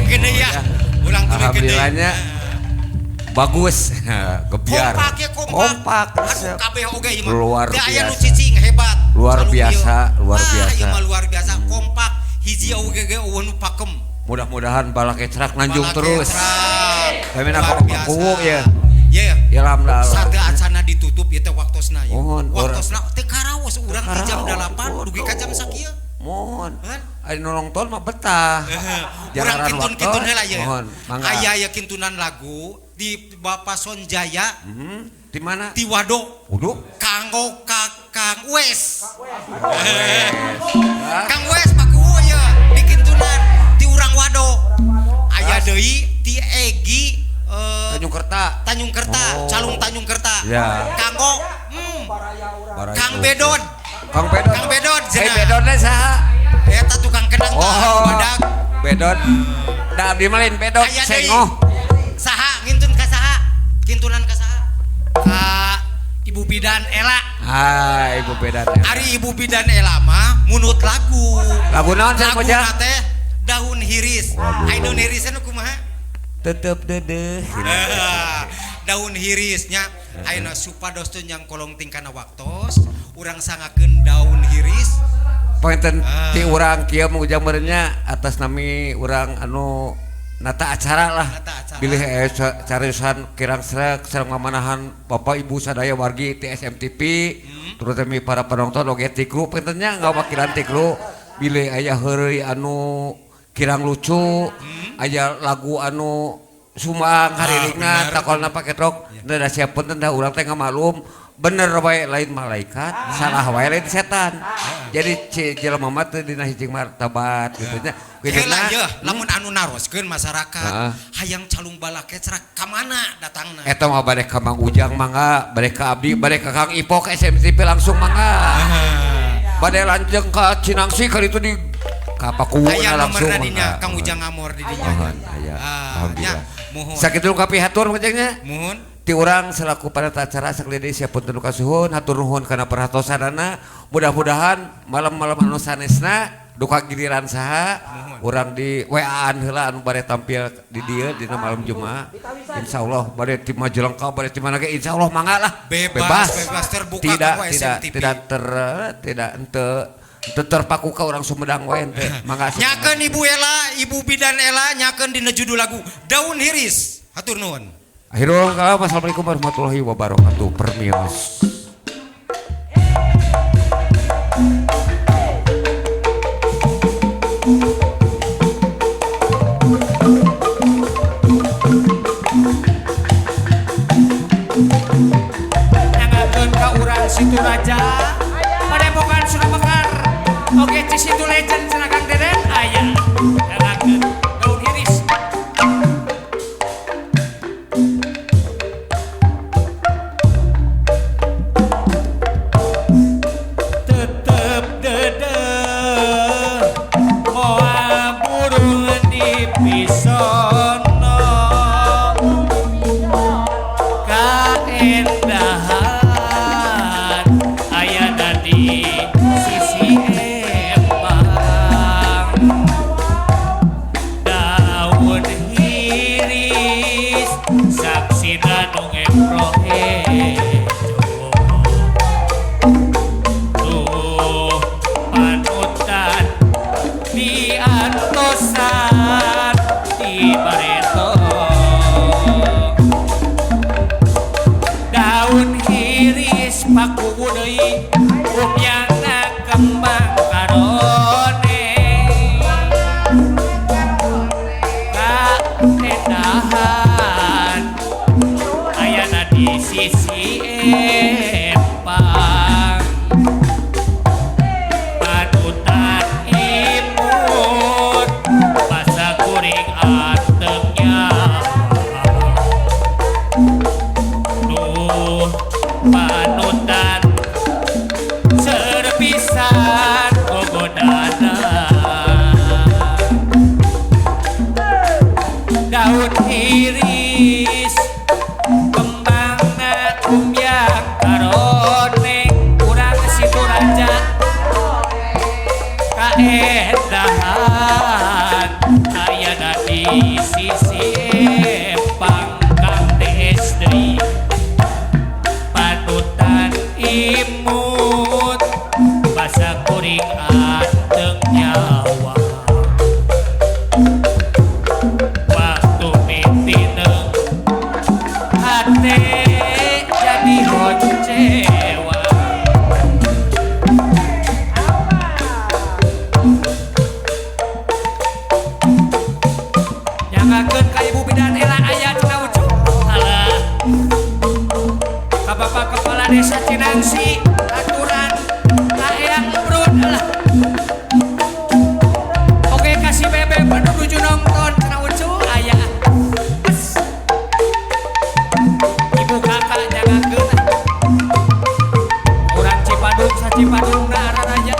kene ya. Ulang tuluy gede. Alhamdulillahnya bagus. Gebiar. Kompak. Aduh kabeh oge ieu mah. Luar aya nu biasa. cicing hebat. Luar biasa. Ieu mah luar biasa. Kompak hiji oge ge eueuh nu pakem. Mudah-mudahan balake cerak nanjung terus. Kami nak kuwu ya. Ya. Ya alhamdulillah. Sada acana ditutup ieu teh waktosna ya. Waktosna teh karaos urang di jam 8 dugi ka jam sakieu. Mohon. Ari nonton mah betah. Urang kintun-kintun heula ya. Mohon. Aya ya kintunan lagu di Bapak Sonjaya. Di mana? Di Wado. Waduh. Kanggo Kang Wes. Kang Wes pakuwu ya di kintunan di urang Wado. Aya deui ti Egi Tanjung Kerta, Calung Tanjung Kerta. Ya. Kanggo Kang Bedod. Kang Bedod. Bedod teh saha? Eta tukang kenang badak. Bedod. Da abdi mah lain Bedod sengoh. Saha ngintun ka saha? Kintunan ka saha? Ka Ibu Bidan Ela. Ibu Bidan Ela. Ari Ibu Bidan Ela mah munut lagu. Lagu naon cenah Koja? Lagu teh Daun Hiris. Ai daun hirisna kumaha? Tetep dedeh. Daun hirisnya ayeuna supados teu nyang kolong tingkana waktos urang sangakeun daun hiris Panten ti urang kieu mengujang meureunnya atas nami urang anu nata acara lah. Bilih cariusan kirang srek sareng mamanahan Bapak Ibu sadaya wargi ti SMTV terutama para penonton oge ti kru pantennya ngawakilan ti kru bilih aya heureuy anu kirang lucu aya lagu anu sumbang haririgna takolna pake trok da siapeun teh urang teh ngamaklum bener wae lain malaikat salah wae lain setan jadi jelema mah teu dina hiji martabat kitu nya heula yeuh lamun anu naroskeun masyarakat hayang calung balake cerak ka mana datangna eta mah bade ka Mang Ujang mangga bade ka abdi bade ka Kang Ipok SMTV langsung mangga bade lanjeng ka Cinangsi kali itu di kapakuwuna langsung dinya Kang Ujang Amor di dinya alhamdulillah sakitu kapi hatur mangnya mohon ti urang selaku pada acara sakalian siapun teu kasuhun hatur nuhun kana perhatosanana mudah-mudahan malam-malam anu sanesna duka giliran saha urang di WA-an heula anu bare tampil di dieu dina malam Jumat insyaallah bare ti Majalengka bare ti mana ge insyaallah mangga lah bebas terbuka tidak terpaku ka urang Sumedang wae teh mangga nyakeun Ibu Ela Ibu Bidan Ela nyakeun dina judul lagu Daun Hiris hatur nuhun. Akhirul kalam assalamualaikum warahmatullahi wabarakatuh permios. Nyangakeun ka urang Situ Raja Padepokan Sunda Mekar oge ci Situ Legend cenah Kang Deden aya nyangakeun Daun Hiris. Daun hiris kembang umyak di sisi pangkang desdri panutan imut basa kuring anteng nyawa waktu mitineng hati jadi kecewa nyangakeun ka ibu bidan ela aya cenah ucuk halah ka bapak kepala desa Cinangsi aturan hayang urut lah oke kasih bebe penuju nonton cenah ucuk aya ibu kakak nyangakeun urang Cipadung sa Cipadungna araraja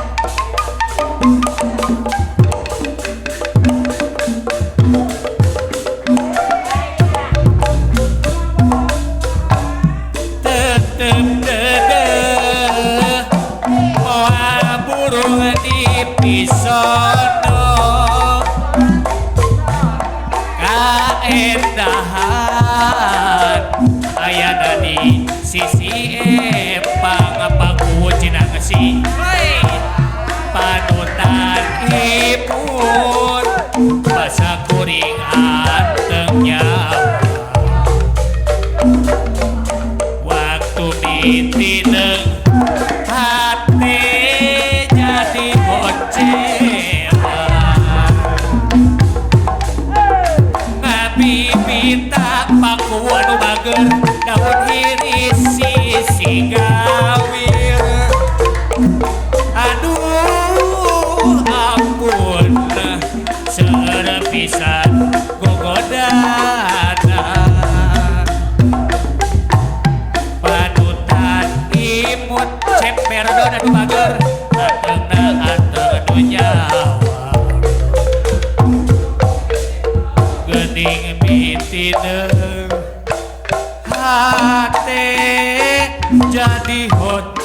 pisono kaendahan ayana di sisi epang paku Cinangsi panutan ipun basa kuring anteng nyawa waktu mitineng hati jadi kecewa ngabibita paku anu bager daun iris sisi gawir aduh ampun seueur pisan gogodana panutan imut ceper don anu bager anteng nyawa geuning mitineng hate jadi hot